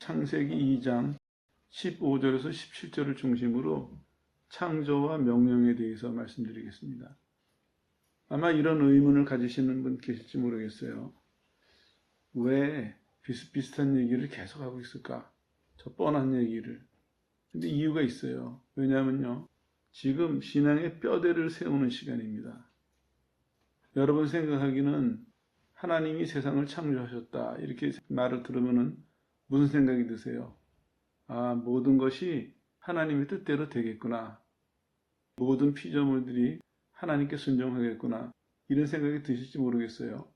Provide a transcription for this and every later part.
창세기 2장 15절에서 17절을 중심으로 창조와 명령에 대해서 말씀드리겠습니다. 아마 이런 의문을 가지시는 분 계실지 모르겠어요. 왜 비슷비슷한 얘기를 계속하고 있을까? 저 뻔한 얘기를. 근데 이유가 있어요. 왜냐하면요, 지금 신앙의 뼈대를 세우는 시간입니다. 여러분 생각하기는 하나님이 세상을 창조하셨다 이렇게 말을 들으면 무슨 생각이 드세요? 아, 모든 것이 하나님의 뜻대로 되겠구나. 모든 피조물들이 하나님께 순종하겠구나. 이런 생각이 드실지 모르겠어요.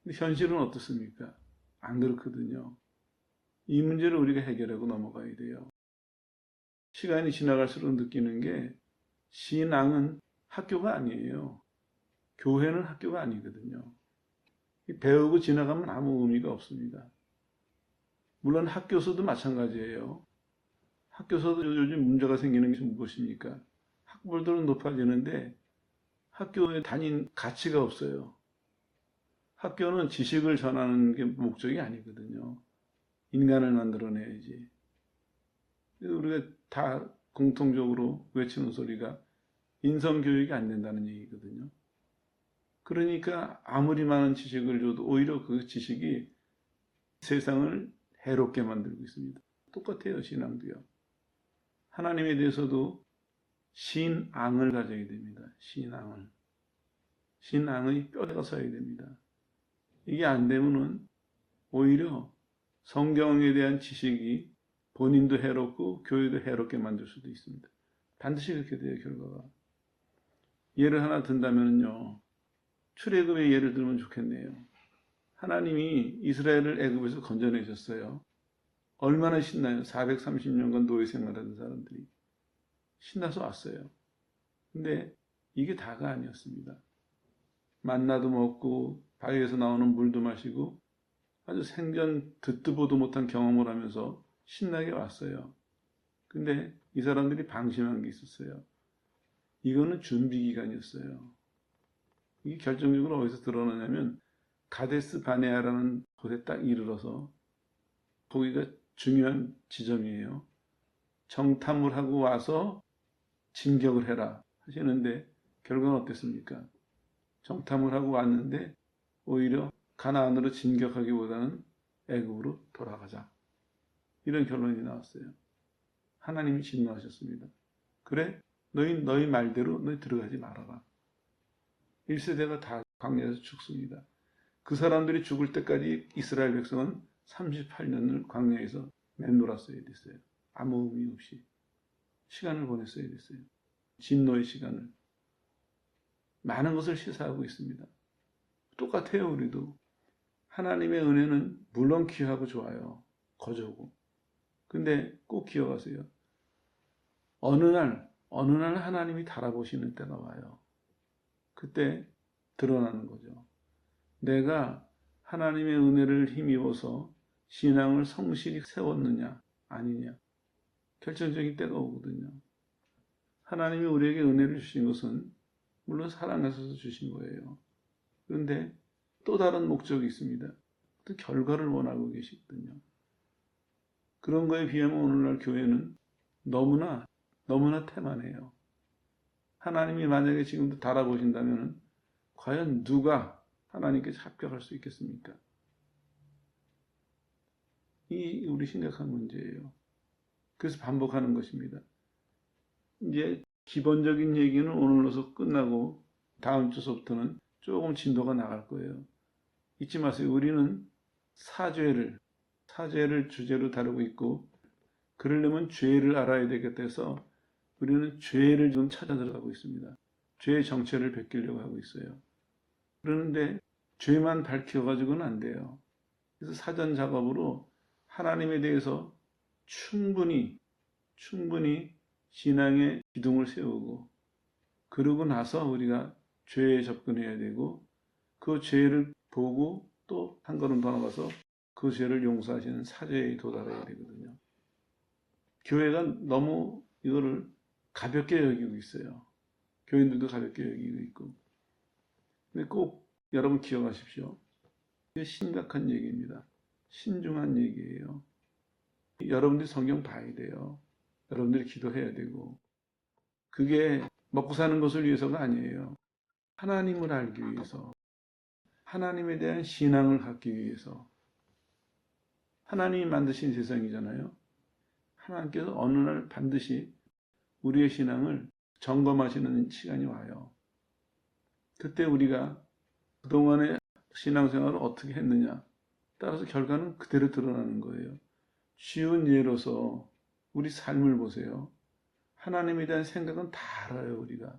근데 현실은 어떻습니까? 안 그렇거든요. 이 문제를 우리가 해결하고 넘어가야 돼요. 시간이 지나갈수록 느끼는 게 신앙은 학교가 아니에요. 교회는 학교가 아니거든요. 배우고 지나가면 아무 의미가 없습니다. 물론 학교에서도 마찬가지예요. 학교에서도 요즘 문제가 생기는 게 무엇입니까? 학벌들은 높아지는데 학교에 다닌 가치가 없어요. 학교는 지식을 전하는 게 목적이 아니거든요. 인간을 만들어내야지. 우리가 다 공통적으로 외치는 소리가 인성교육이 안 된다는 얘기거든요. 그러니까 아무리 많은 지식을 줘도 오히려 그 지식이 세상을 해롭게 만들고 있습니다. 똑같아요, 신앙도요. 하나님에 대해서도 신앙을 가져야 됩니다. 신앙을. 신앙의 뼈대가 서야 됩니다. 이게 안 되면은 오히려 성경에 대한 지식이 본인도 해롭고 교회도 해롭게 만들 수도 있습니다. 반드시 그렇게 돼요, 결과가. 예를 하나 든다면요. 출애굽의 예를 들면 좋겠네요. 하나님이 이스라엘을 애굽에서 건져내셨어요. 얼마나 신나요? 430년간 노예 생활하던 사람들이. 신나서 왔어요. 근데 이게 다가 아니었습니다. 만나도 먹고 바위에서 나오는 물도 마시고 아주 생전 듣도 보도 못한 경험을 하면서 신나게 왔어요. 근데 이 사람들이 방심한 게 있었어요. 이거는 준비 기간이었어요. 이게 결정적으로 어디서 드러나냐면 가데스 바네아라는 곳에 딱 이르러서 거기가 중요한 지점이에요. 정탐을 하고 와서 진격을 해라 하시는데 결과는 어땠습니까? 정탐을 하고 왔는데 오히려 가나안으로 진격하기보다는 애굽으로 돌아가자. 이런 결론이 나왔어요. 하나님이 진노하셨습니다. 그래? 너희 말대로 너희 들어가지 말아라. 1세대가 다 광야에서 죽습니다. 그 사람들이 죽을 때까지 이스라엘 백성은 38년을 광야에서 맴돌았어야 됐어요. 아무 의미 없이. 시간을 보냈어야 됐어요. 진노의 시간을. 많은 것을 시사하고 있습니다. 똑같아요, 우리도. 하나님의 은혜는 물론 귀하고 좋아요. 거저고. 근데 꼭 기억하세요. 어느 날 하나님이 달아보시는 때가 와요. 그때 드러나는 거죠. 내가 하나님의 은혜를 힘입어서 신앙을 성실히 세웠느냐, 아니냐. 결정적인 때가 오거든요. 하나님이 우리에게 은혜를 주신 것은 물론 사랑하셔서 주신 거예요. 그런데 또 다른 목적이 있습니다. 또 결과를 원하고 계시거든요. 그런 거에 비하면 오늘날 교회는 너무나 태만해요. 하나님이 만약에 지금도 달아보신다면 과연 누가 하나님께 합격할 수 있겠습니까? 이 우리 심각한 문제예요. 그래서 반복하는 것입니다. 이제 기본적인 얘기는 오늘로서 끝나고 다음 주서부터는 조금 진도가 나갈 거예요. 잊지 마세요. 우리는 사죄를 주제로 다루고 있고 그러려면 죄를 알아야 되겠다 해서 우리는 죄를 좀 찾아 들어가고 있습니다. 죄의 정체를 베끼려고 하고 있어요. 그러는데 죄만 밝혀가지고는 안 돼요. 그래서 사전 작업으로 하나님에 대해서 충분히 신앙의 기둥을 세우고 그러고 나서 우리가 죄에 접근해야 되고 그 죄를 보고 또 한 걸음 더 나가서 그 죄를 용서하시는 사죄에 도달해야 되거든요. 교회가 너무 이거를 가볍게 여기고 있어요. 교인들도 가볍게 여기고 있고. 근데 꼭 여러분 기억하십시오. 이게 심각한 얘기입니다. 신중한 얘기예요. 여러분들이 성경 봐야 돼요. 여러분들이 기도해야 되고. 그게 먹고 사는 것을 위해서가 아니에요. 하나님을 알기 위해서. 하나님에 대한 신앙을 갖기 위해서. 하나님이 만드신 세상이잖아요. 하나님께서 어느 날 반드시 우리의 신앙을 점검하시는 시간이 와요. 그때 우리가 그동안의 신앙생활을 어떻게 했느냐 따라서 결과는 그대로 드러나는 거예요. 쉬운 예로서 우리 삶을 보세요. 하나님에 대한 생각은 다 알아요, 우리가.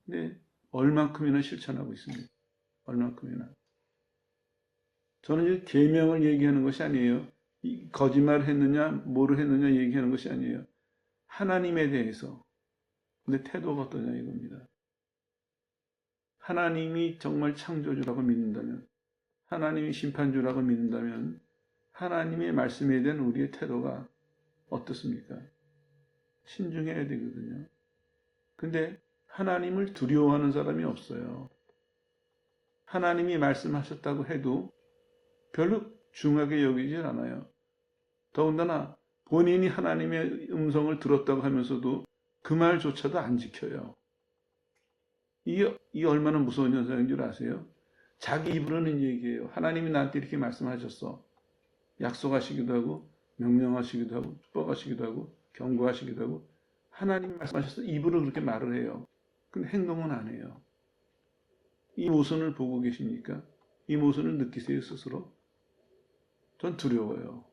근데 얼만큼이나 실천하고 있습니다. 얼만큼이나. 저는 이제 계명을 얘기하는 것이 아니에요. 거짓말을 했느냐, 뭐를 했느냐 얘기하는 것이 아니에요. 하나님에 대해서. 근데 태도가 어떠냐 이겁니다. 하나님이 정말 창조주라고 믿는다면, 하나님이 심판주라고 믿는다면 하나님의 말씀에 대한 우리의 태도가 어떻습니까? 신중해야 되거든요. 근데 하나님을 두려워하는 사람이 없어요. 하나님이 말씀하셨다고 해도 별로 중하게 여기질 않아요. 더군다나 본인이 하나님의 음성을 들었다고 하면서도 그 말조차도 안 지켜요. 이 얼마나 무서운 현상인 줄 아세요? 자기 입으로는 얘기해요. 하나님이 나한테 이렇게 말씀하셨어. 약속하시기도 하고 명령하시기도 하고 축복하시기도 하고 경고하시기도 하고 하나님이 말씀하셔서 입으로 그렇게 말을 해요. 근데 행동은 안 해요. 이 모순을 보고 계십니까? 이 모순을 느끼세요 스스로? 전 두려워요.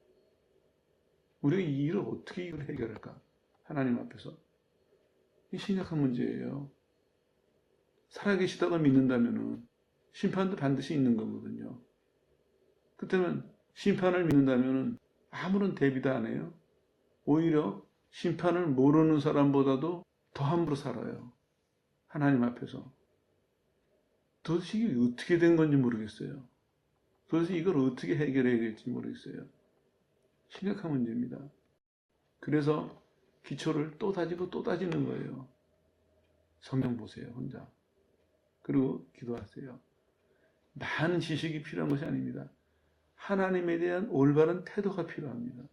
우리가 이 일을 어떻게 이걸 해결할까? 하나님 앞에서. 이 심각한 문제예요. 살아계시다고 믿는다면 심판도 반드시 있는 거거든요. 그렇다면 심판을 믿는다면 아무런 대비도 안 해요. 오히려 심판을 모르는 사람보다도 더 함부로 살아요. 하나님 앞에서. 도대체 이게 어떻게 된 건지 모르겠어요. 도대체 이걸 어떻게 해결해야 될지 모르겠어요. 심각한 문제입니다. 그래서 기초를 또 다지고 또 다지는 거예요. 성경 보세요, 혼자. 그리고 기도하세요. 많은 지식이 필요한 것이 아닙니다. 하나님에 대한 올바른 태도가 필요합니다.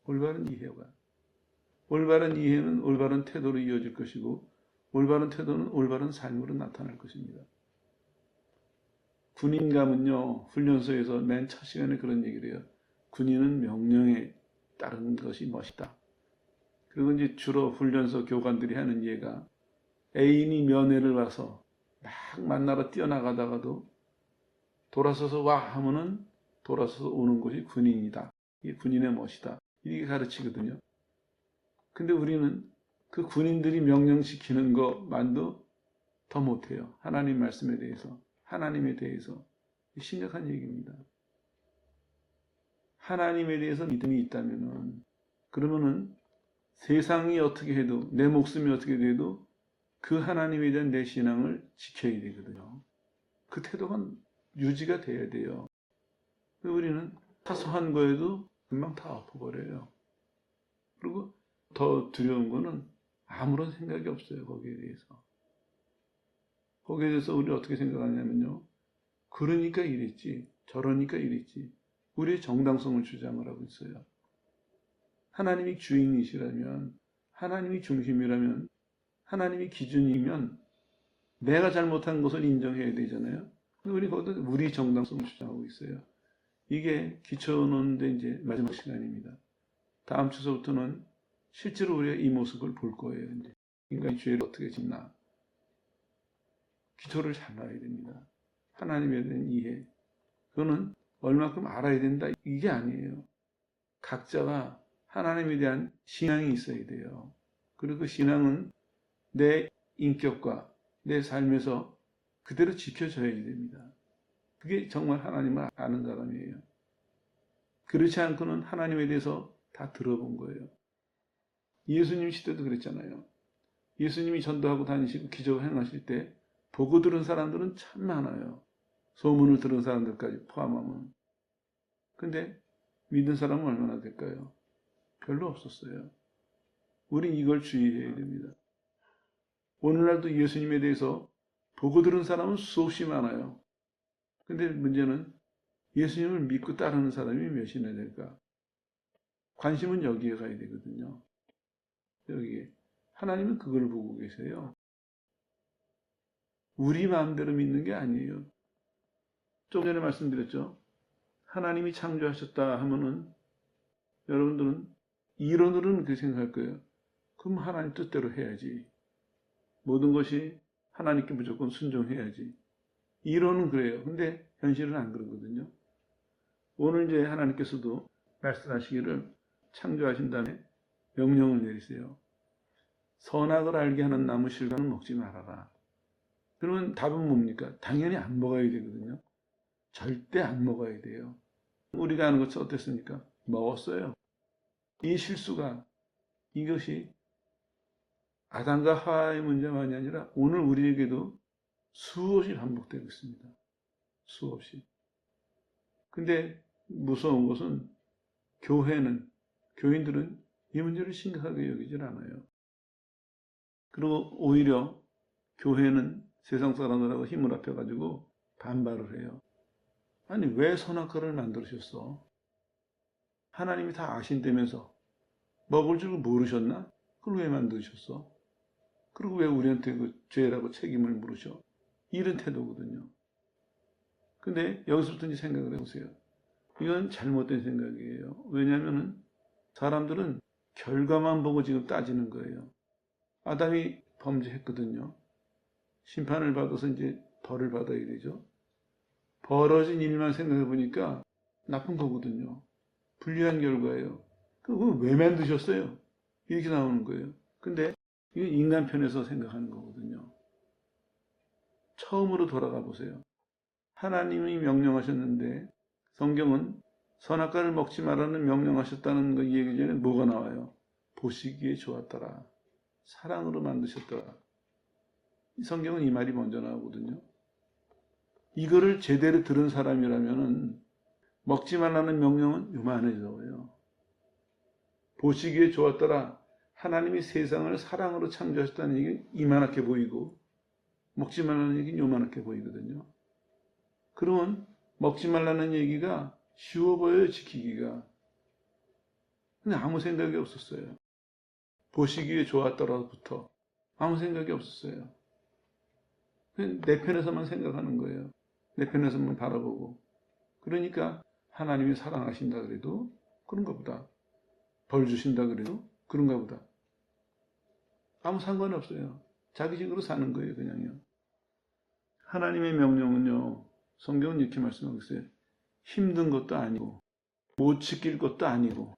올바른 이해가. 올바른 이해는 올바른 태도로 이어질 것이고 올바른 태도는 올바른 삶으로 나타날 것입니다. 군인 가면요, 훈련소에서 맨 첫 시간에 그런 얘기를 해요. 군인은 명령에 따르는 것이 멋있다. 그리고 이제 주로 훈련소 교관들이 하는 예가 애인이 면회를 와서 막 만나러 뛰어나가다가도 돌아서서 와 하면은 돌아서서 오는 것이 군인이다. 이게 군인의 멋이다. 이게 가르치거든요. 근데 우리는 그 군인들이 명령시키는 것만도 더 못해요. 하나님 말씀에 대해서, 하나님에 대해서. 심각한 얘기입니다. 하나님에 대해서 믿음이 있다면은, 그러면은 세상이 어떻게 해도, 내 목숨이 어떻게 돼도 그 하나님에 대한 내 신앙을 지켜야 되거든요. 그 태도가 유지가 돼야 돼요. 우리는 사소한 거에도 금방 다 엎어버려요. 그리고 더 두려운 거는 아무런 생각이 없어요. 거기에 대해서. 거기에 대해서 우리 어떻게 생각하냐면요. 그러니까 이랬지. 저러니까 이랬지. 우리의 정당성을 주장을 하고 있어요. 하나님이 주인이시라면, 하나님이 중심이라면, 하나님이 기준이면 내가 잘못한 것을 인정해야 되잖아요. 근데 우리 거기서 우리 정당성을 주장하고 있어요. 이게 기초 놓는데 이제 마지막 시간입니다. 다음 주서부터는 실제로 우리가 이 모습을 볼 거예요. 이제 인간이 죄를 어떻게 짓나. 기초를 잘 놔야 됩니다. 하나님에 대한 이해. 그거는 얼마큼 알아야 된다. 이게 아니에요. 각자가 하나님에 대한 신앙이 있어야 돼요. 그리고 그 신앙은 내 인격과 내 삶에서 그대로 지켜져야 됩니다. 그게 정말 하나님을 아는 사람이에요. 그렇지 않고는 하나님에 대해서 다 들어본 거예요. 예수님 시대도 그랬잖아요. 예수님이 전도하고 다니시고 기적을 행하실 때 보고 들은 사람들은 참 많아요. 소문을 들은 사람들까지 포함하면. 근데 믿은 사람은 얼마나 될까요? 별로 없었어요. 우린 이걸 주의해야 됩니다. 오늘날도 예수님에 대해서 보고 들은 사람은 수없이 많아요. 근데 문제는 예수님을 믿고 따르는 사람이 몇이나 될까? 관심은 여기에 가야 되거든요. 여기에. 하나님은 그걸 보고 계세요. 우리 마음대로 믿는 게 아니에요. 좀 전에 말씀드렸죠. 하나님이 창조하셨다 하면은 여러분들은 이론으로는 그렇게 생각할 거예요. 그럼 하나님 뜻대로 해야지. 모든 것이 하나님께 무조건 순종해야지. 이론은 그래요. 근데 현실은 안 그러거든요. 오늘 이제 하나님께서도 말씀하시기를 창조하신 다음에 명령을 내리세요. 선악을 알게 하는 나무 실과는 먹지 말아라. 그러면 답은 뭡니까? 당연히 안 먹어야 되거든요. 절대 안 먹어야 돼요. 우리가 아는 것처럼 어땠습니까? 먹었어요. 이 실수가, 이것이 아담과 하와의 문제만이 아니라 오늘 우리에게도 수없이 반복되고 있습니다. 수없이. 근데 무서운 것은 교인들은 이 문제를 심각하게 여기질 않아요. 그리고 오히려 교회는 세상 사람들하고 힘을 합해가지고 반발을 해요. 아니, 왜 선악과를 만드셨어? 하나님이 다 아신다면서 먹을 줄 모르셨나? 그걸 왜 만드셨어? 그리고 왜 우리한테 그 죄라고 책임을 물으셔? 이런 태도거든요. 근데 여기서부터 이제 생각을 해보세요. 이건 잘못된 생각이에요. 왜냐하면 사람들은 결과만 보고 지금 따지는 거예요. 아담이 범죄했거든요. 심판을 받아서 이제 벌을 받아야 되죠. 벌어진 일만 생각해 보니까 나쁜 거거든요. 불리한 결과예요. 그걸 왜 만드셨어요? 이렇게 나오는 거예요. 근데 이게 인간 편에서 생각하는 거거든요. 처음으로 돌아가 보세요. 하나님이 명령하셨는데 성경은 선악과를 먹지 말라는 명령하셨다는 거 얘기 전에 뭐가 나와요? 보시기에 좋았더라. 사랑으로 만드셨더라. 이 성경은 이 말이 먼저 나오거든요. 이거를 제대로 들은 사람이라면은 먹지 말라는 명령은 요만해져요. 보시기에 좋았더라. 하나님이 세상을 사랑으로 창조하셨다는 얘기는 이만하게 보이고 먹지 말라는 얘기는 요만하게 보이거든요. 그러면 먹지 말라는 얘기가 쉬워 보여요, 지키기가. 근데 아무 생각이 없었어요. 보시기에 좋았더라부터 아무 생각이 없었어요. 내 편에서만 생각하는 거예요. 내 편에서만 바라보고. 그러니까 하나님이 사랑하신다 그래도 그런가 보다. 벌 주신다 그래도 그런가 보다. 아무 상관이 없어요. 자기식으로 사는 거예요, 그냥요. 하나님의 명령은요, 성경은 이렇게 말씀하고 있어요. 힘든 것도 아니고, 못 지킬 것도 아니고,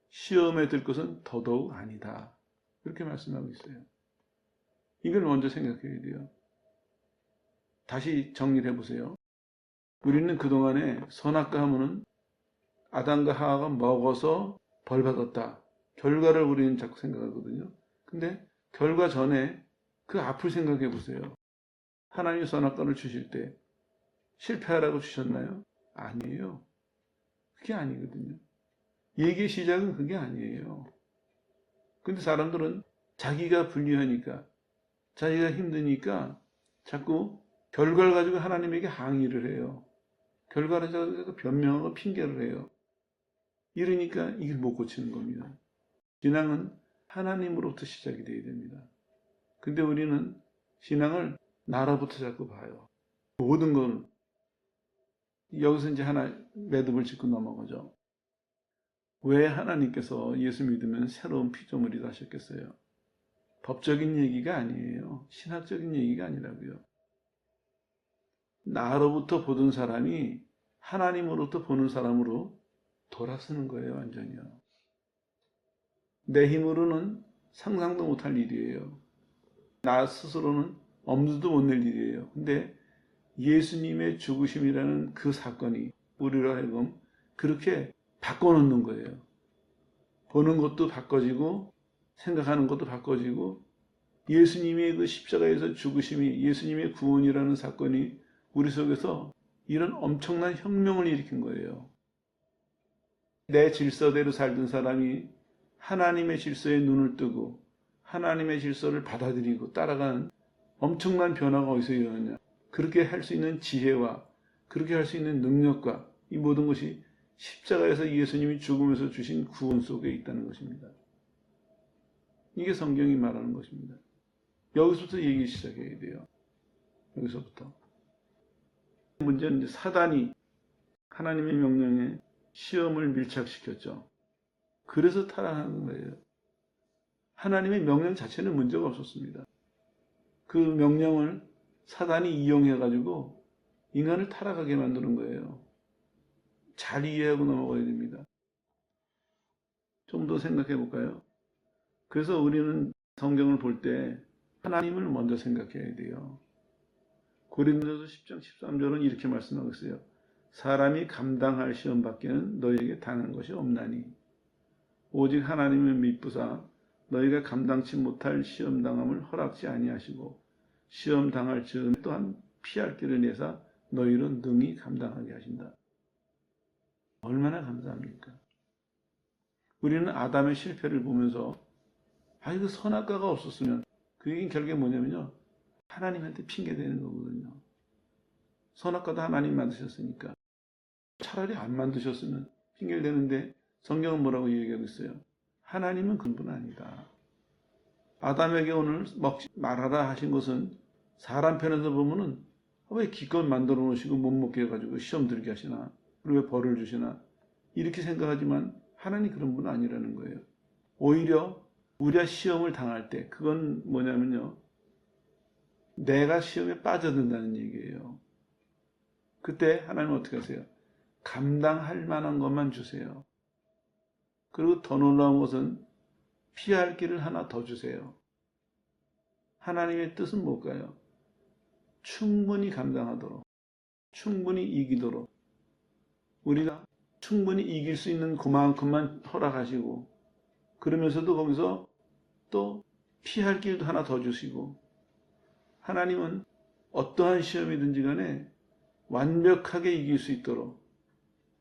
시험에 들 것은 더더욱 아니다. 이렇게 말씀하고 있어요. 이걸 먼저 생각해야 돼요. 다시 정리를 해보세요. 우리는 그동안에 선악과 하면은 아담과 하와가 먹어서 벌 받았다. 결과를 우리는 자꾸 생각하거든요. 근데 결과 전에 그 앞을 생각해 보세요. 하나님이 선악과를 주실 때 실패하라고 주셨나요? 아니에요. 그게 아니거든요. 얘기의 시작은 그게 아니에요. 근데 사람들은 자기가 불리하니까, 자기가 힘드니까 자꾸 결과를 가지고 하나님에게 항의를 해요. 결과를 가지고 변명하고 핑계를 해요. 이러니까 이걸 못 고치는 겁니다. 신앙은 하나님으로부터 시작이 돼야 됩니다. 근데 우리는 신앙을 나로부터 자꾸 봐요. 모든 건 여기서 이제 하나 매듭을 짓고 넘어가죠. 왜 하나님께서 예수 믿으면 새로운 피조물이다 하셨겠어요? 법적인 얘기가 아니에요. 신학적인 얘기가 아니라고요. 나로부터 보던 사람이 하나님으로부터 보는 사람으로 돌아서는 거예요, 완전히요. 내 힘으로는 상상도 못할 일이에요. 나 스스로는 엄두도 못 낼 일이에요. 근데 예수님의 죽으심이라는 그 사건이 우리로 하여금 그렇게 바꿔놓는 거예요. 보는 것도 바꿔지고 생각하는 것도 바꿔지고 예수님의 그 십자가에서 죽으심이 예수님의 구원이라는 사건이 우리 속에서 이런 엄청난 혁명을 일으킨 거예요. 내 질서대로 살던 사람이 하나님의 질서에 눈을 뜨고 하나님의 질서를 받아들이고 따라가는 엄청난 변화가 어디서 일어났냐. 그렇게 할 수 있는 지혜와 그렇게 할 수 있는 능력과 이 모든 것이 십자가에서 예수님이 죽으면서 주신 구원 속에 있다는 것입니다. 이게 성경이 말하는 것입니다. 여기서부터 얘기 시작해야 돼요. 여기서부터. 문제는 이제 사단이 하나님의 명령에 시험을 밀착시켰죠. 그래서 타락한 거예요. 하나님의 명령 자체는 문제가 없었습니다. 그 명령을 사단이 이용해가지고 인간을 타락하게 만드는 거예요. 잘 이해하고 넘어가야 됩니다. 좀 더 생각해 볼까요? 그래서 우리는 성경을 볼 때 하나님을 먼저 생각해야 돼요. 고린도서 10장 13절은 이렇게 말씀하고 있어요. 사람이 감당할 시험밖에는 너희에게 당한 것이 없나니 오직 하나님을 믿부사 너희가 감당치 못할 시험당함을 허락지 아니하시고 시험당할 즈음에 또한 피할 길을 내사 너희로 능히 감당하게 하신다. 얼마나 감사합니까? 우리는 아담의 실패를 보면서 이거 선악과가 없었으면 그 얘기는 결국에 뭐냐면요. 하나님한테 핑계대는 거거든요. 선악과도 하나님 만드셨으니까. 차라리 안 만드셨으면 핑계를 대는데 성경은 뭐라고 얘기하고 있어요? 하나님은 그런 분 아니다. 아담에게 오늘 먹지 말아라 하신 것은 사람 편에서 보면은 왜 기껏 만들어 놓으시고 못 먹게 해가지고 시험 들게 하시나? 그리고 왜 벌을 주시나? 이렇게 생각하지만 하나님 그런 분 아니라는 거예요. 오히려 우리가 시험을 당할 때 그건 뭐냐면요. 내가 시험에 빠져든다는 얘기예요. 그때 하나님은 어떻게 하세요? 감당할 만한 것만 주세요. 그리고 더 놀라운 것은 피할 길을 하나 더 주세요. 하나님의 뜻은 뭘까요? 충분히 감당하도록, 충분히 이기도록 우리가 충분히 이길 수 있는 그만큼만 허락하시고 그러면서도 거기서 또 피할 길도 하나 더 주시고 하나님은 어떠한 시험이든지 간에 완벽하게 이길 수 있도록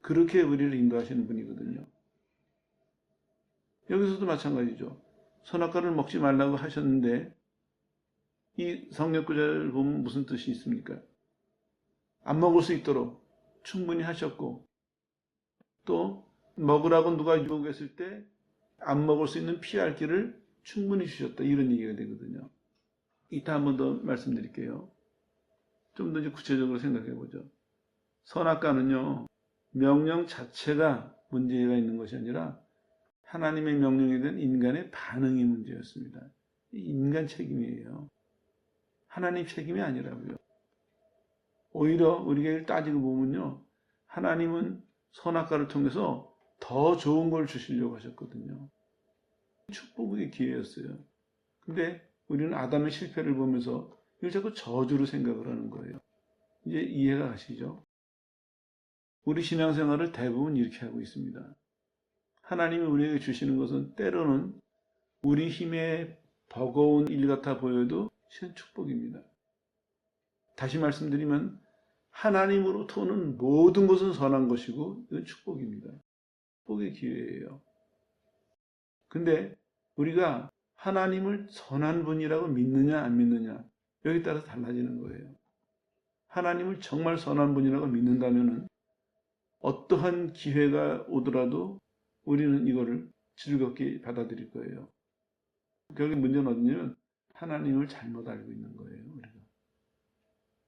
그렇게 우리를 인도하시는 분이거든요. 여기서도 마찬가지죠. 선악과를 먹지 말라고 하셨는데 이 성경 구절을 보면 무슨 뜻이 있습니까? 안 먹을 수 있도록 충분히 하셨고 또 먹으라고 누가 유혹했을 때 안 먹을 수 있는 피할 길을 충분히 주셨다. 이런 얘기가 되거든요. 이따 한 번 더 말씀드릴게요. 좀 더 이제 구체적으로 생각해 보죠. 선악과는요. 명령 자체가 문제가 있는 것이 아니라 하나님의 명령에 대한 인간의 반응이 문제였습니다. 인간 책임이에요. 하나님 책임이 아니라고요. 오히려 우리가 따지고 보면요. 하나님은 선악과를 통해서 더 좋은 걸 주시려고 하셨거든요. 축복의 기회였어요. 근데 우리는 아담의 실패를 보면서 이걸 자꾸 저주로 생각을 하는 거예요. 이제 이해가 가시죠? 우리 신앙생활을 대부분 이렇게 하고 있습니다. 하나님이 우리에게 주시는 것은 때로는 우리 힘에 버거운 일 같아 보여도 실은 축복입니다. 다시 말씀드리면 하나님으로부터 오는 모든 것은 선한 것이고 이건 축복입니다. 축복의 기회예요. 근데 우리가 하나님을 선한 분이라고 믿느냐 안 믿느냐 여기에 따라서 달라지는 거예요. 하나님을 정말 선한 분이라고 믿는다면 어떠한 기회가 오더라도 우리는 이거를 즐겁게 받아들일 거예요. 결국 문제는 어디냐면 하나님을 잘못 알고 있는 거예요. 우리가.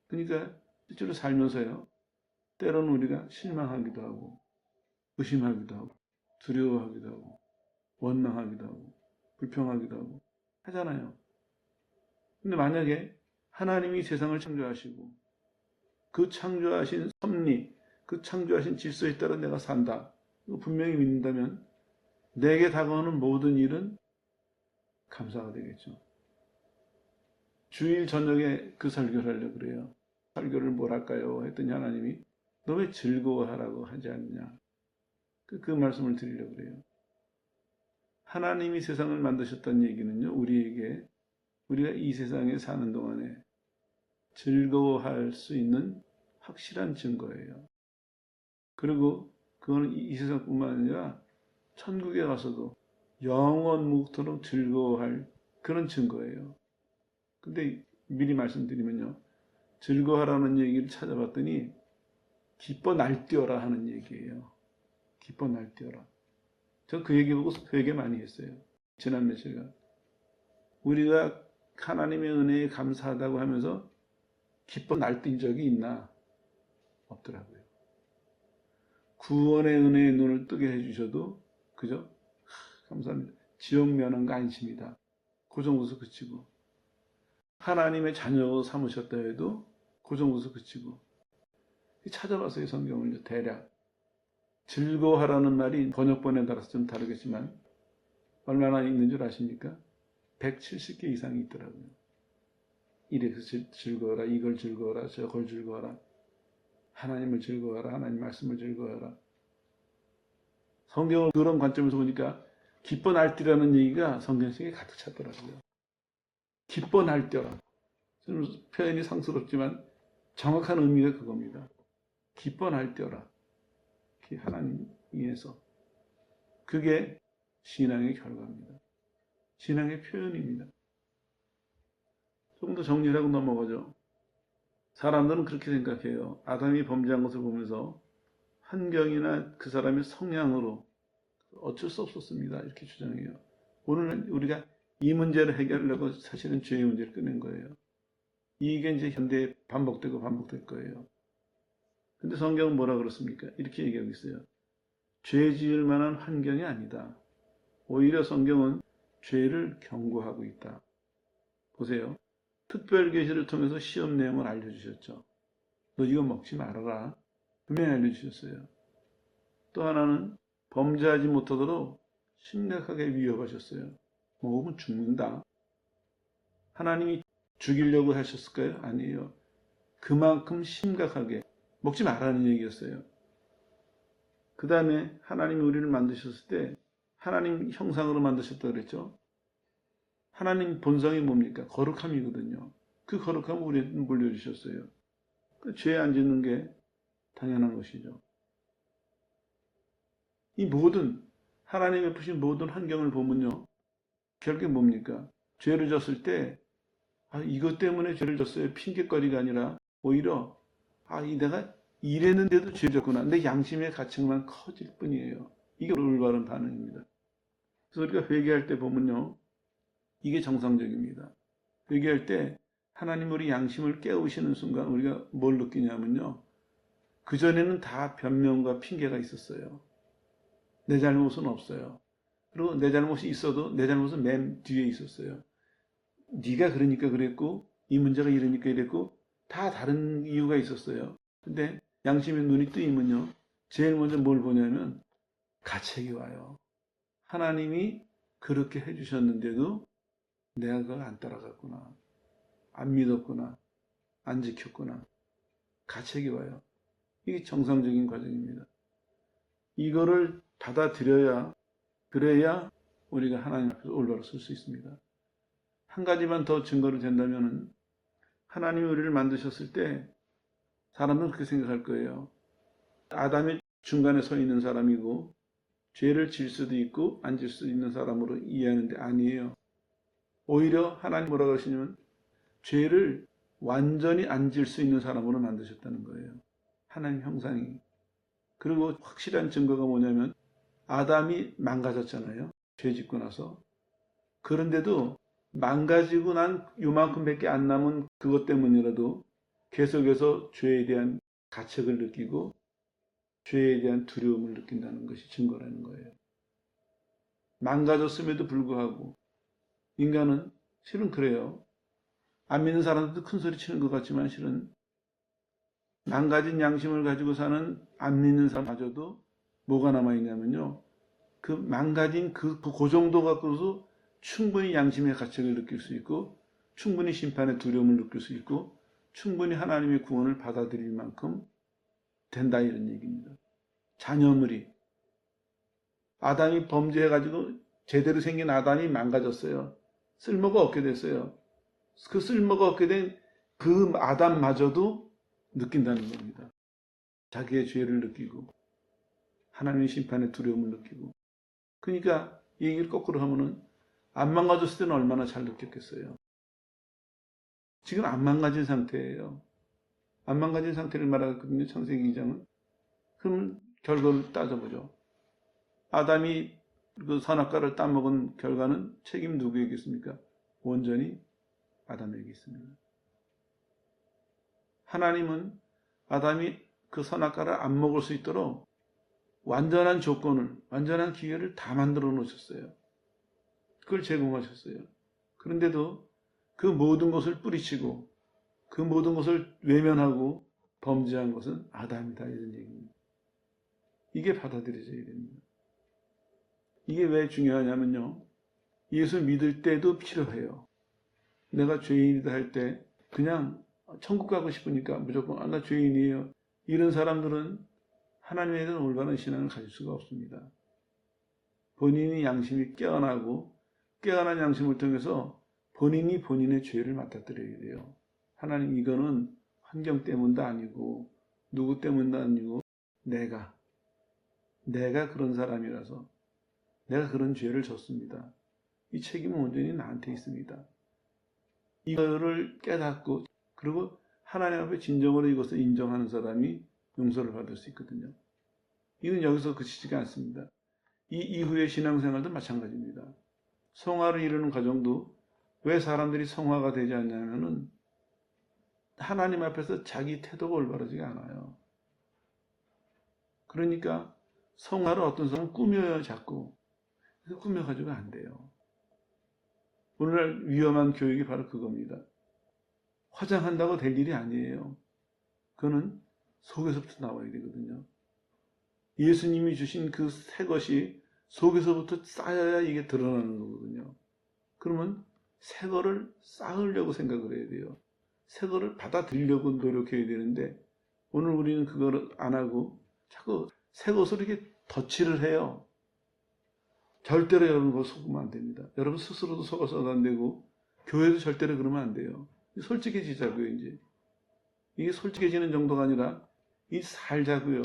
그러니까 실제로 살면서요. 때로는 우리가 실망하기도 하고 의심하기도 하고 두려워하기도 하고 원망하기도 하고 불평하기도 하고 하잖아요. 근데 만약에 하나님이 세상을 창조하시고 그 창조하신 섭리, 그 창조하신 질서에 따라 내가 산다. 이거 분명히 믿는다면 내게 다가오는 모든 일은 감사가 되겠죠. 주일 저녁에 그 설교를 하려고 그래요. 설교를 뭘 할까요? 했더니 하나님이 너 왜 즐거워하라고 하지 않냐. 그 말씀을 드리려고 그래요. 하나님이 세상을 만드셨다는 얘기는요. 우리가 이 세상에 사는 동안에 즐거워할 수 있는 확실한 증거예요. 그리고 그거는 이 세상뿐만 아니라 천국에 가서도 영원 무토록 즐거워할 그런 증거예요. 근데 미리 말씀드리면요. 즐거워하라는 얘기를 찾아봤더니 기뻐 날뛰어라 하는 얘기예요. 기뻐 날뛰어라. 저 그 얘기 보고 되게 많이 했어요. 지난 며칠간. 우리가 하나님의 은혜에 감사하다고 하면서 기뻐 날뛴 적이 있나? 없더라고요. 구원의 은혜의 눈을 뜨게 해주셔도 그죠? 감사합니다. 지옥 면허가 안심이다. 그 정도서 그치고 하나님의 자녀로 삼으셨다 해도 그 정도서 그치고 찾아봤어요. 성경을 대략. 즐거워하라는 말이 번역본에 따라서 좀 다르겠지만 얼마나 있는 줄 아십니까? 170개 이상이 있더라고요. 이래서 즐거워라, 이걸 즐거워라, 저걸 즐거워라, 하나님을 즐거워하라, 하나님 말씀을 즐거워하라. 성경을 그런 관점에서 보니까 기뻐 날뛰라는 얘기가 성경 속에 가득 찼더라고요. 기뻐 날뛰어라. 좀 표현이 상스럽지만 정확한 의미가 그겁니다. 기뻐 날뛰어라. 하나님 위해서. 그게 신앙의 결과입니다. 신앙의 표현입니다. 조금 더 정리를 하고 넘어가죠. 사람들은 그렇게 생각해요. 아담이 범죄한 것을 보면서 환경이나 그 사람의 성향으로 어쩔 수 없었습니다. 이렇게 주장해요. 오늘은 우리가 이 문제를 해결하려고 사실은 죄의 문제를 꺼낸 거예요. 이게 이제 현대에 반복되고 반복될 거예요. 근데 성경은 뭐라 그렇습니까? 이렇게 얘기하고 있어요. 죄 지을 만한 환경이 아니다. 오히려 성경은 죄를 경고하고 있다. 보세요. 특별계시를 통해서 시험 내용을 알려주셨죠. 너 이거 먹지 말아라. 분명히 알려주셨어요. 또 하나는 범죄하지 못하도록 심각하게 위협하셨어요. 먹으면 죽는다. 하나님이 죽이려고 하셨을까요? 아니에요. 그만큼 심각하게 먹지 말라는 얘기였어요. 그 다음에 하나님이 우리를 만드셨을 때 하나님 형상으로 만드셨다고 그랬죠. 하나님 본성이 뭡니까? 거룩함이거든요. 그 거룩함을 우리에게 물려주셨어요. 그 죄 안 짓는 게 당연한 것이죠. 이 모든 하나님의 베푸신 모든 환경을 보면요. 결국에 뭡니까? 죄를 졌을 때 이것 때문에 죄를 졌어요. 핑계거리가 아니라 오히려 내가 이랬는데도 죄를 졌구나. 내 양심의 가책만 커질 뿐이에요. 이게 올바른 반응입니다. 그래서 우리가 회개할 때 보면요. 이게 정상적입니다. 회개할 때 하나님 우리 양심을 깨우시는 순간 우리가 뭘 느끼냐면요. 그전에는 다 변명과 핑계가 있었어요. 내 잘못은 없어요. 그리고 내 잘못이 있어도 내 잘못은 맨 뒤에 있었어요. 네가 그러니까 그랬고 이 문제가 이러니까 이랬고 다 다른 이유가 있었어요. 근데 양심의 눈이 뜨이면요. 제일 먼저 뭘 보냐면 가책이 와요. 하나님이 그렇게 해주셨는데도 내가 그걸 안 따라갔구나. 안 믿었구나. 안 지켰구나. 가책이 와요. 이게 정상적인 과정입니다. 이거를 받아들여야 그래야 우리가 하나님 앞에서 올바로 설 수 있습니다. 한 가지만 더 증거로 된다면 하나님이 우리를 만드셨을 때 사람은 그렇게 생각할 거예요. 아담이 중간에 서 있는 사람이고 죄를 질 수도 있고 안 질 수도 있는 사람으로 이해하는데 아니에요. 오히려 하나님 뭐라고 하시냐면 죄를 완전히 안 질 수 있는 사람으로 만드셨다는 거예요. 하나님 형상이. 그리고 확실한 증거가 뭐냐면 아담이 망가졌잖아요. 죄 짓고 나서. 그런데도 망가지고 난 요만큼밖에 안 남은 그것 때문이라도 계속해서 죄에 대한 가책을 느끼고 죄에 대한 두려움을 느낀다는 것이 증거라는 거예요. 망가졌음에도 불구하고 인간은 실은 그래요. 안 믿는 사람들도 큰 소리 치는 것 같지만 실은 망가진 양심을 가지고 사는 안 믿는 사람마저도 뭐가 남아있냐면요. 그 망가진 그 정도 갖고도 충분히 양심의 가책을 느낄 수 있고 충분히 심판의 두려움을 느낄 수 있고 충분히 하나님의 구원을 받아들일 만큼 된다 이런 얘기입니다. 자녀물이 아담이 범죄해가지고 제대로 생긴 아담이 망가졌어요. 쓸모가 없게 됐어요. 그 쓸모가 없게 된 그 아담마저도 느낀다는 겁니다. 자기의 죄를 느끼고 하나님의 심판의 두려움을 느끼고 그러니까 이 얘기를 거꾸로 하면은 안 망가졌을 때는 얼마나 잘 느꼈겠어요. 지금 안 망가진 상태예요. 안 망가진 상태를 말하거든요. 창세기 2장은. 그럼 결과를 따져보죠. 아담이 그 선악과를 따먹은 결과는 책임 누구에게 있습니까? 온전히 아담에게 있습니다. 하나님은 아담이 그 선악과를 안 먹을 수 있도록 완전한 조건을, 완전한 기회를 다 만들어 놓으셨어요. 그걸 제공하셨어요. 그런데도 그 모든 것을 뿌리치고 그 모든 것을 외면하고 범죄한 것은 아담이다, 이런 얘기입니다. 이게 받아들여져야 됩니다. 이게 왜 중요하냐면요, 예수 믿을 때도 필요해요. 내가 죄인이다 할 때 그냥 천국 가고 싶으니까 무조건 나 죄인이에요, 이런 사람들은 하나님에 대한 올바른 신앙을 가질 수가 없습니다. 본인이 양심이 깨어나고 깨어난 양심을 통해서 본인이 본인의 죄를 맡아들여야 돼요. 하나님, 이거는 환경 때문도 아니고 누구 때문도 아니고 내가 그런 사람이라서 내가 그런 죄를 졌습니다. 이 책임은 온전히 나한테 있습니다. 이거를 깨닫고 그리고 하나님 앞에 진정으로 이것을 인정하는 사람이 용서를 받을 수 있거든요. 이건 여기서 그치지가 않습니다. 이 이후의 신앙생활도 마찬가지입니다. 성화를 이루는 과정도 왜 사람들이 성화가 되지 않냐면은 하나님 앞에서 자기 태도가 올바르지가 않아요. 그러니까 성화를 어떤 사람은 꾸며요, 자꾸. 그래서 꾸며가지고 안 돼요. 오늘날 위험한 교육이 바로 그겁니다. 화장한다고 될 일이 아니에요. 그거는 속에서부터 나와야 되거든요. 예수님이 주신 그 새 것이 속에서부터 쌓여야 이게 드러나는 거거든요. 그러면 새 거를 쌓으려고 생각을 해야 돼요. 새 거를 받아들이려고 노력해야 되는데 오늘 우리는 그거를 안 하고 자꾸 새 것으로 이렇게 덧칠을 해요. 절대로 여러분 그거 속으면 안 됩니다. 여러분 스스로도 속아서도 안 되고 교회도 절대로 그러면 안 돼요. 솔직해지자고요. 이제 이게 솔직해지는 정도가 아니라 이 살자고요.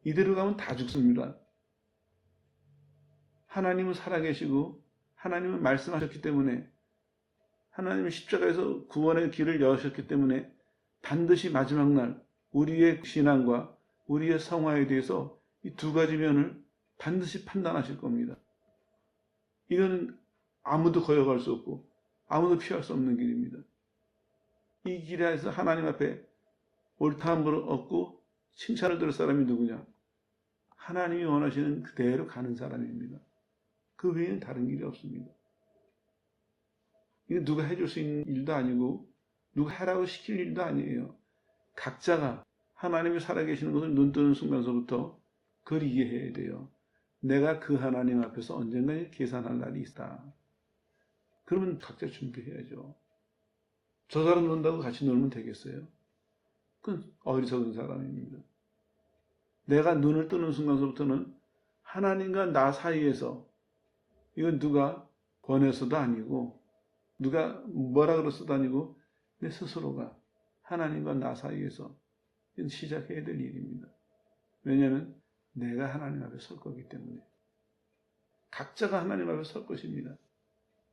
이대로 가면 다 죽습니다. 하나님은 살아계시고 하나님은 말씀하셨기 때문에, 하나님은 십자가에서 구원의 길을 여셨기 때문에 반드시 마지막 날 우리의 신앙과 우리의 성화에 대해서 이 두 가지 면을 반드시 판단하실 겁니다. 이거는 아무도 거역할 수 없고 아무도 피할 수 없는 길입니다. 이 길에서 하나님 앞에 옳다함을 얻고 칭찬을 들을 사람이 누구냐? 하나님이 원하시는 그대로 가는 사람입니다. 그 외에는 다른 길이 없습니다. 이건 누가 해줄 수 있는 일도 아니고 누가 하라고 시킬 일도 아니에요. 각자가 하나님이 살아계시는 것을 눈뜨는 순간서부터 그걸 이해해야 돼요. 내가 그 하나님 앞에서 언젠가 계산할 날이 있다. 그러면 각자 준비해야죠. 저 사람 논다고 같이 놀면 되겠어요? 그건 어리석은 사람입니다. 내가 눈을 뜨는 순간서부터는 하나님과 나 사이에서, 이건 누가 권해서도 아니고 누가 뭐라 그래서도 아니고 내 스스로가 하나님과 나 사이에서 이건 시작해야 될 일입니다. 왜냐하면 내가 하나님 앞에 설 거기 때문에. 각자가 하나님 앞에 설 것입니다.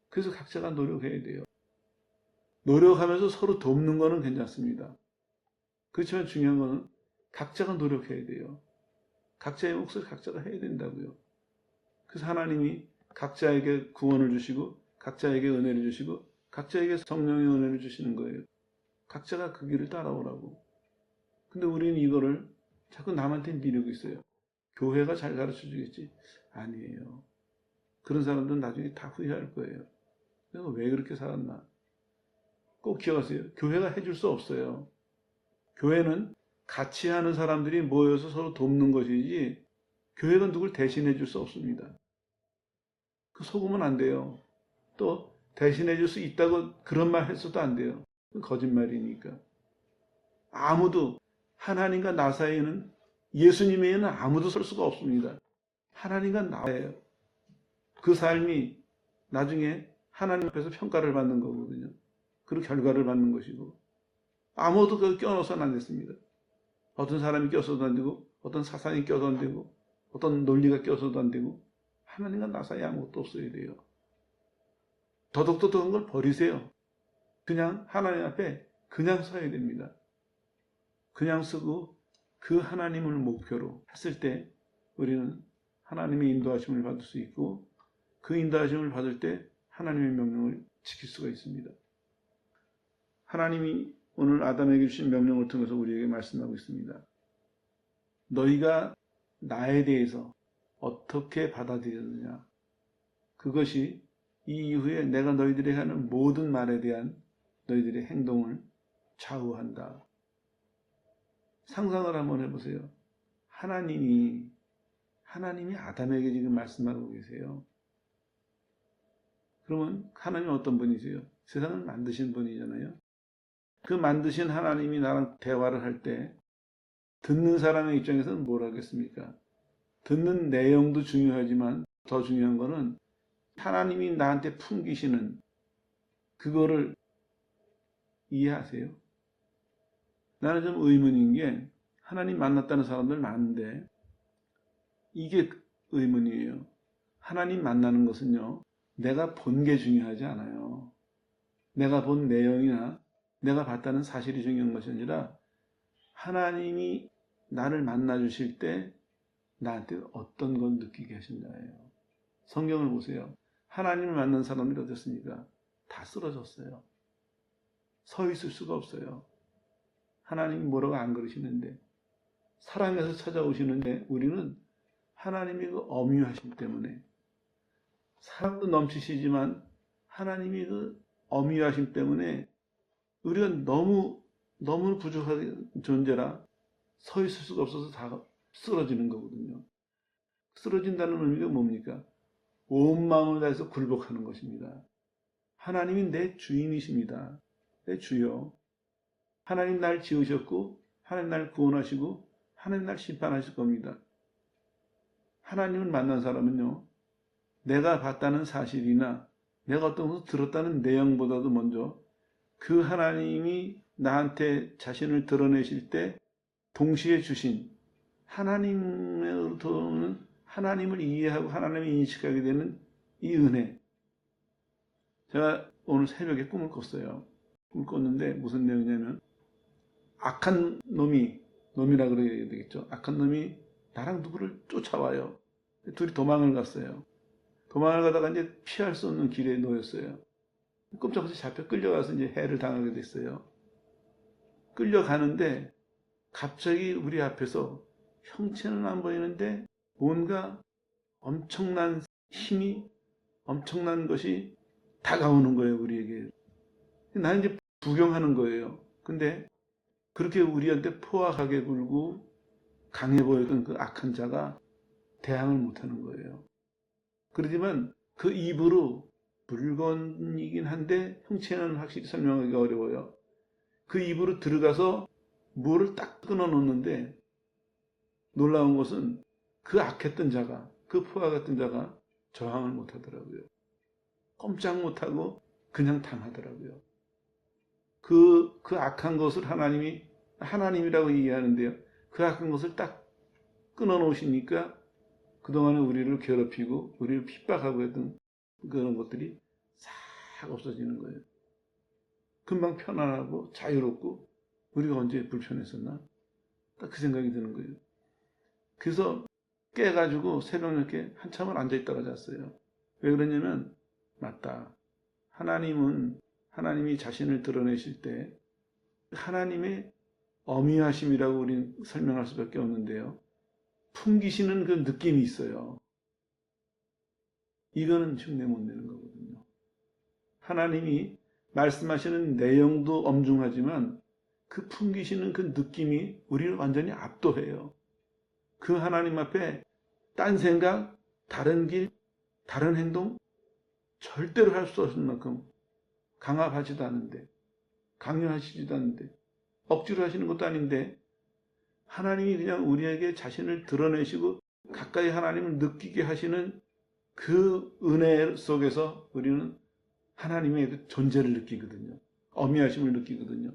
그래서 각자가 노력해야 돼요. 노력하면서 서로 돕는 거는 괜찮습니다. 그렇지만 중요한 거는 각자가 노력해야 돼요. 각자의 몫을 각자가 해야 된다고요. 그래서 하나님이 각자에게 구원을 주시고 각자에게 은혜를 주시고 각자에게 성령의 은혜를 주시는 거예요. 각자가 그 길을 따라오라고. 근데 우리는 이거를 자꾸 남한테 미루고 있어요. 교회가 잘 가르쳐 주겠지. 아니에요. 그런 사람들은 나중에 다 후회할 거예요. 내가 왜 그렇게 살았나. 꼭 기억하세요. 교회가 해줄 수 없어요. 교회는 같이 하는 사람들이 모여서 서로 돕는 것이지 교회가 누굴 대신해 줄 수 없습니다. 그 속으면 안 돼요. 또 대신해 줄 수 있다고 그런 말 했어도 안 돼요. 그건 거짓말이니까. 아무도, 하나님과 나 사이에는, 예수님 외에는 아무도 설 수가 없습니다. 하나님과 나예요. 그 삶이 나중에 하나님 앞에서 평가를 받는 거거든요. 그리고 결과를 받는 것이고 아무도 그 껴넣어서는 안 됐습니다. 어떤 사람이 껴서도 안 되고 어떤 사상이 껴도 안 되고 어떤 논리가 껴서도 안 되고 하나님과 나 사이에 아무것도 없어야 돼요. 더덕더덕한 걸 버리세요. 그냥 하나님 앞에 그냥 서야 됩니다. 그냥 서고 그 하나님을 목표로 했을 때 우리는 하나님의 인도하심을 받을 수 있고 그 인도하심을 받을 때 하나님의 명령을 지킬 수가 있습니다. 하나님이 오늘 아담에게 주신 명령을 통해서 우리에게 말씀하고 있습니다. 너희가 나에 대해서 어떻게 받아들였느냐, 그것이 이 이후에 내가 너희들에게 하는 모든 말에 대한 너희들의 행동을 좌우한다. 상상을 한번 해보세요. 하나님이 아담에게 지금 말씀하고 계세요. 그러면 하나님은 어떤 분이세요? 세상을 만드신 분이잖아요. 그 만드신 하나님이 나랑 대화를 할 때 듣는 사람의 입장에서는 뭘 하겠습니까? 듣는 내용도 중요하지만 더 중요한 거는 하나님이 나한테 풍기시는 그거를 이해하세요? 나는 좀 의문인 게 하나님 만났다는 사람들 많은데 이게 의문이에요. 하나님 만나는 것은요, 내가 본 게 중요하지 않아요. 내가 본 내용이나 내가 봤다는 사실이 중요한 것이 아니라 하나님이 나를 만나 주실 때 나한테 어떤 걸 느끼게 하신다예요. 성경을 보세요. 하나님을 만난 사람들이 어땠습니까? 다 쓰러졌어요. 서 있을 수가 없어요. 하나님이 뭐라고 안 그러시는데, 사랑해서 찾아오시는데 우리는 하나님이 그 엄유하심 때문에, 사랑도 넘치시지만 하나님이 그 엄유하심 때문에 우리가 너무 부족한 존재라 서 있을 수가 없어서 다 쓰러지는 거거든요. 쓰러진다는 의미가 뭡니까? 온 마음을 다해서 굴복하는 것입니다. 하나님이 내 주인이십니다. 내 주여. 하나님 날 지으셨고 하나님 날 구원하시고 하나님 날 심판하실 겁니다. 하나님을 만난 사람은요, 내가 봤다는 사실이나 내가 어떤 것을 들었다는 내용보다도 먼저 그 하나님이 나한테 자신을 드러내실 때 동시에 주신 하나님으로부터는 하나님을 이해하고 하나님을 인식하게 되는 이 은혜. 제가 오늘 새벽에 꿈을 꿨어요. 꿈을 꿨는데 무슨 내용이냐면 악한 놈이라 그래야 되겠죠. 악한 놈이 나랑 누구를 쫓아와요. 둘이 도망을 갔어요. 도망을 가다가 이제 피할 수 없는 길에 놓였어요. 꼼짝없이 잡혀 끌려가서 이제 해를 당하게 됐어요. 끌려가는데 갑자기 우리 앞에서 형체는 안 보이는데 뭔가 엄청난 힘이, 엄청난 것이 다가오는 거예요, 우리에게. 나는 이제 구경하는 거예요. 근데 그렇게 우리한테 포악하게 굴고 강해 보였던 그 악한 자가 대항을 못하는 거예요. 그렇지만 그 입으로, 물건이긴 한데 형체는 확실히 설명하기가 어려워요. 그 입으로 들어가서 뭐를 딱 끊어놓는데 놀라운 것은 그 악했던 자가, 그 포악했던 자가 저항을 못하더라고요. 꼼짝 못하고 그냥 당하더라고요. 그 악한 것을 하나님이라고 이해하는데요. 그 악한 것을 딱 끊어놓으시니까 그동안에 우리를 괴롭히고 우리를 핍박하고 했던 그런 것들이 싹 없어지는 거예요. 금방 편안하고 자유롭고 우리가 언제 불편했었나? 딱 그 생각이 드는 거예요. 그래서 깨가지고 새벽녘에 한참을 앉아있다가 잤어요. 왜 그러냐면 맞다. 하나님이 자신을 드러내실 때 하나님의 어미하심이라고 우리는 설명할 수밖에 없는데요. 풍기시는 그 느낌이 있어요. 이거는 흉내 못 내는 거거든요. 하나님이 말씀하시는 내용도 엄중하지만 그 풍기시는 그 느낌이 우리를 완전히 압도해요. 그 하나님 앞에 딴 생각, 다른 길, 다른 행동 절대로 할 수 없을 만큼 강압하지도 않은데, 강요하시지도 않는데, 억지로 하시는 것도 아닌데 하나님이 그냥 우리에게 자신을 드러내시고 가까이 하나님을 느끼게 하시는 그 은혜 속에서 우리는 하나님의 그 존재를 느끼거든요. 어미하심을 느끼거든요.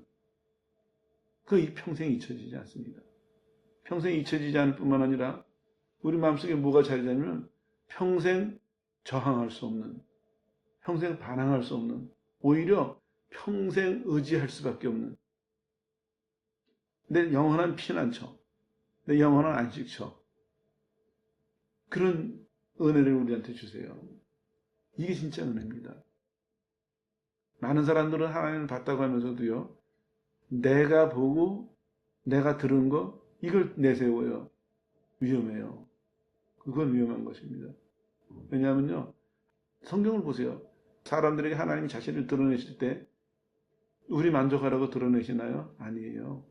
그게 평생 잊혀지지 않습니다. 평생 잊혀지지 않을 뿐만 아니라 우리 마음속에 뭐가 자리자면 평생 저항할 수 없는, 평생 반항할 수 없는, 오히려 평생 의지할 수밖에 없는 내 영원한 피난처, 내 영원한 안식처, 그런 은혜를 우리한테 주세요. 이게 진짜 은혜입니다. 많은 사람들은 하나님을 봤다고 하면서도요, 내가 보고 내가 들은 거 이걸 내세워요. 위험해요. 그건 위험한 것입니다. 왜냐하면요, 성경을 보세요. 사람들에게 하나님이 자신을 드러내실 때 우리 만족하라고 드러내시나요? 아니에요.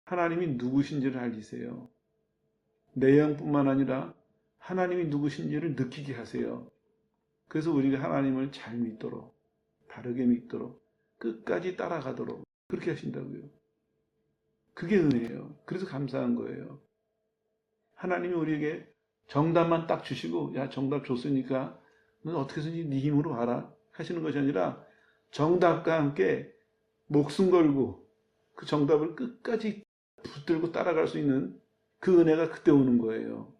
하나님이 누구신지를 알리세요. 내용뿐만 아니라 하나님이 누구신지를 느끼게 하세요. 그래서 우리가 하나님을 잘 믿도록, 바르게 믿도록, 끝까지 따라가도록 그렇게 하신다고요. 그게 은혜예요. 그래서 감사한 거예요. 하나님이 우리에게 정답만 딱 주시고, 야, 정답 줬으니까 넌 어떻게 해서든지 네 힘으로 와라 하시는 것이 아니라 정답과 함께 목숨 걸고 그 정답을 끝까지 붙들고 따라갈 수 있는 그 은혜가 그때 오는 거예요.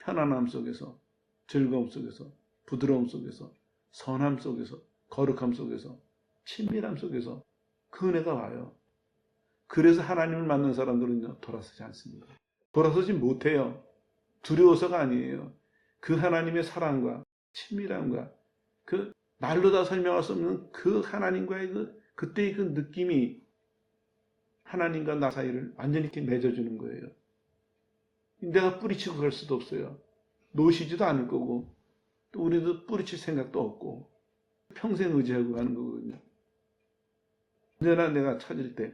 편안함 속에서, 즐거움 속에서, 부드러움 속에서, 선함 속에서, 거룩함 속에서, 친밀함 속에서 그 은혜가 와요. 그래서 하나님을 만난 사람들은요, 돌아서지 않습니다. 돌아서지 못해요. 두려워서가 아니에요. 그 하나님의 사랑과 친밀함과 그 말로 다 설명할 수 없는 그 하나님과의 그때의 그 느낌이 하나님과 나 사이를 완전히 이렇게 맺어주는 거예요. 내가 뿌리치고 갈 수도 없어요. 놓으시지도 않을 거고, 또 우리도 뿌리칠 생각도 없고, 평생 의지하고 가는 거거든요. 언제나 내가 찾을 때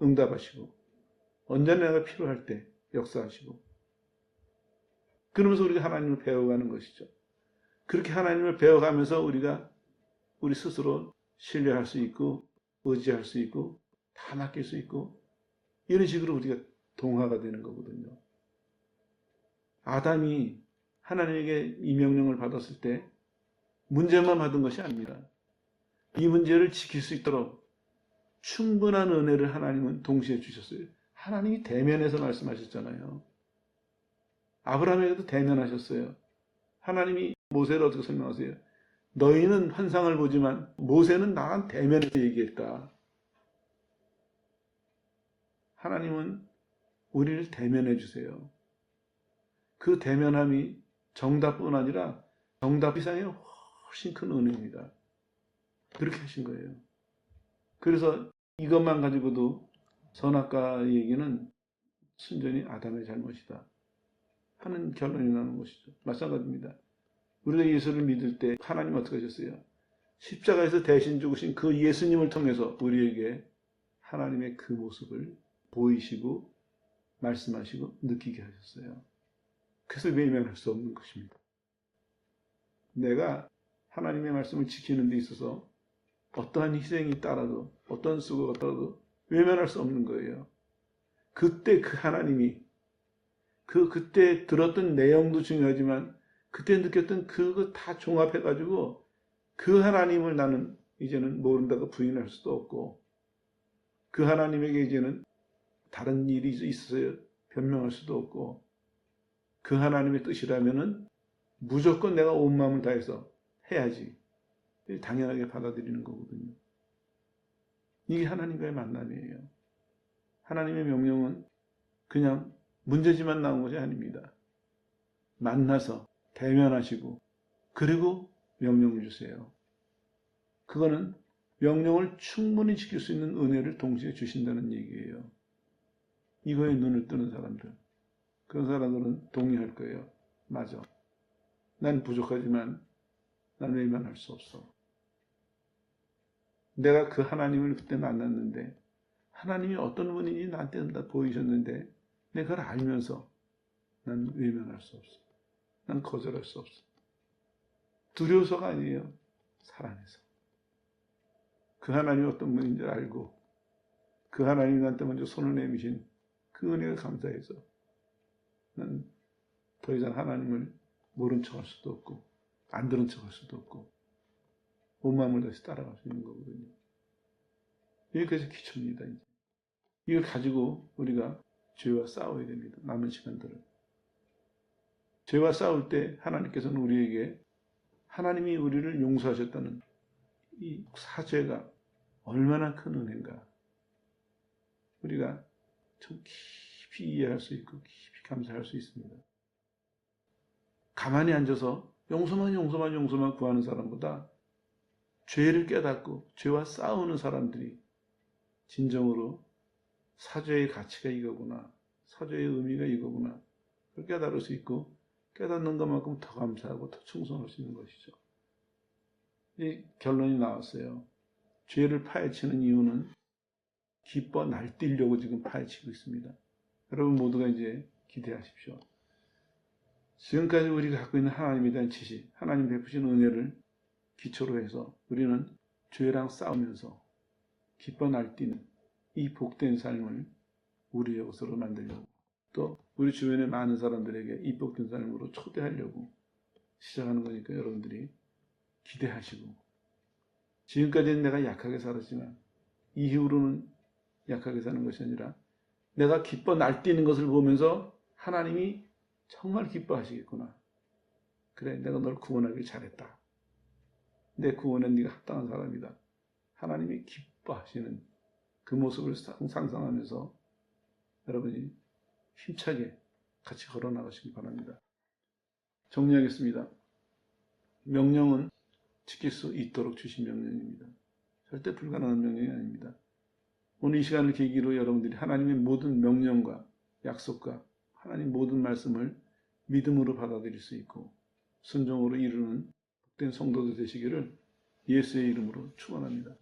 응답하시고, 언제나 내가 필요할 때 역사하시고, 그러면서 우리가 하나님을 배워가는 것이죠. 그렇게 하나님을 배워가면서 우리가 우리 스스로 신뢰할 수 있고, 의지할 수 있고, 다 맡길 수 있고, 이런 식으로 우리가 동화가 되는 거거든요. 아담이 하나님에게 이 명령을 받았을 때 문제만 받은 것이 아닙니다. 이 문제를 지킬 수 있도록 충분한 은혜를 하나님은 동시에 주셨어요. 하나님이 대면해서 말씀하셨잖아요. 아브라함에게도 대면하셨어요. 하나님이 모세를 어떻게 설명하세요? 너희는 환상을 보지만 모세는 나랑 대면해서 얘기했다. 하나님은 우리를 대면해 주세요. 그 대면함이 정답뿐 아니라 정답 이상의 훨씬 큰 은혜입니다. 그렇게 하신 거예요. 그래서 이것만 가지고도 선악과 얘기는 순전히 아담의 잘못이다 하는 결론이 나는 것이죠. 마찬가지입니다. 우리가 예수를 믿을 때 하나님 어떻게 하셨어요? 십자가에서 대신 죽으신 그 예수님을 통해서 우리에게 하나님의 그 모습을 보이시고 말씀하시고 느끼게 하셨어요. 그래서 외면할 수 없는 것입니다. 내가 하나님의 말씀을 지키는 데 있어서 어떠한 희생이 따라도 어떤 수고가 따라도 외면할 수 없는 거예요. 그때 그 하나님이 그때 들었던 내용도 중요하지만 그때 느꼈던 그거 다 종합해가지고 그 하나님을 나는 이제는 모른다고 부인할 수도 없고 그 하나님에게 이제는 다른 일이 있어서 변명할 수도 없고 그 하나님의 뜻이라면은 무조건 내가 온 마음을 다해서 해야지. 당연하게 받아들이는 거거든요. 이게 하나님과의 만남이에요. 하나님의 명령은 그냥 문제지만 나온 것이 아닙니다. 만나서 대면하시고 그리고 명령을 주세요. 그거는 명령을 충분히 지킬 수 있는 은혜를 동시에 주신다는 얘기예요. 이거에 눈을 뜨는 사람들, 그런 사람들은 동의할 거예요. 맞아. 난 부족하지만 난 외면할 수 없어. 내가 그 하나님을 그때 만났는데 하나님이 어떤 분인지 나한테 다 보이셨는데 내가 그걸 알면서 난 외면할 수 없어. 난 거절할 수 없어. 두려워서가 아니에요. 사랑해서. 그 하나님이 어떤 분인지 알고 그 하나님이 나한테 먼저 손을 내미신 그 은혜가 감사해서 난 더 이상 하나님을 모른 척할 수도 없고 안 들은 척할 수도 없고 온 마음을 다시 따라갈 수 있는 거거든요. 이게 그래서 기초입니다. 이제. 이걸 가지고 우리가 죄와 싸워야 됩니다. 남은 시간들을. 죄와 싸울 때 하나님께서는 우리에게 하나님이 우리를 용서하셨다는 이 사죄가 얼마나 큰 은혜인가 우리가 참 깊이 이해할 수 있고 깊이 감사할 수 있습니다. 가만히 앉아서 용서만 구하는 사람보다 죄를 깨닫고 죄와 싸우는 사람들이 진정으로 사죄의 가치가 이거구나, 사죄의 의미가 이거구나, 그걸 깨달을 수 있고 깨닫는 것만큼 더 감사하고 더 충성할 수 있는 것이죠. 이 결론이 나왔어요. 죄를 파헤치는 이유는 기뻐 날뛰려고 지금 파헤치고 있습니다. 여러분 모두가 이제 기대하십시오. 지금까지 우리가 갖고 있는 하나님에 대한 지식, 하나님 베푸신 은혜를 기초로 해서 우리는 죄랑 싸우면서 기뻐 날뛰는 이 복된 삶을 우리의 것으로 만들려고, 또 우리 주변의 많은 사람들에게 이 복된 삶으로 초대하려고 시작하는 거니까 여러분들이 기대하시고, 지금까지는 내가 약하게 살았지만 이후로는 약하게 사는 것이 아니라 내가 기뻐 날뛰는 것을 보면서 하나님이 정말 기뻐하시겠구나. 그래, 내가 널 구원하길 잘했다. 내 구원에 네가 합당한 사람이다. 하나님이 기뻐하시는 그 모습을 상상하면서 여러분이 힘차게 같이 걸어 나가시기 바랍니다. 정리하겠습니다. 명령은 지킬 수 있도록 주신 명령입니다. 절대 불가능한 명령이 아닙니다. 오늘 이 시간을 계기로 여러분들이 하나님의 모든 명령과 약속과 하나님 모든 말씀을 믿음으로 받아들일 수 있고 순종으로 이루는 복된 성도들 되시기를 예수의 이름으로 축원합니다.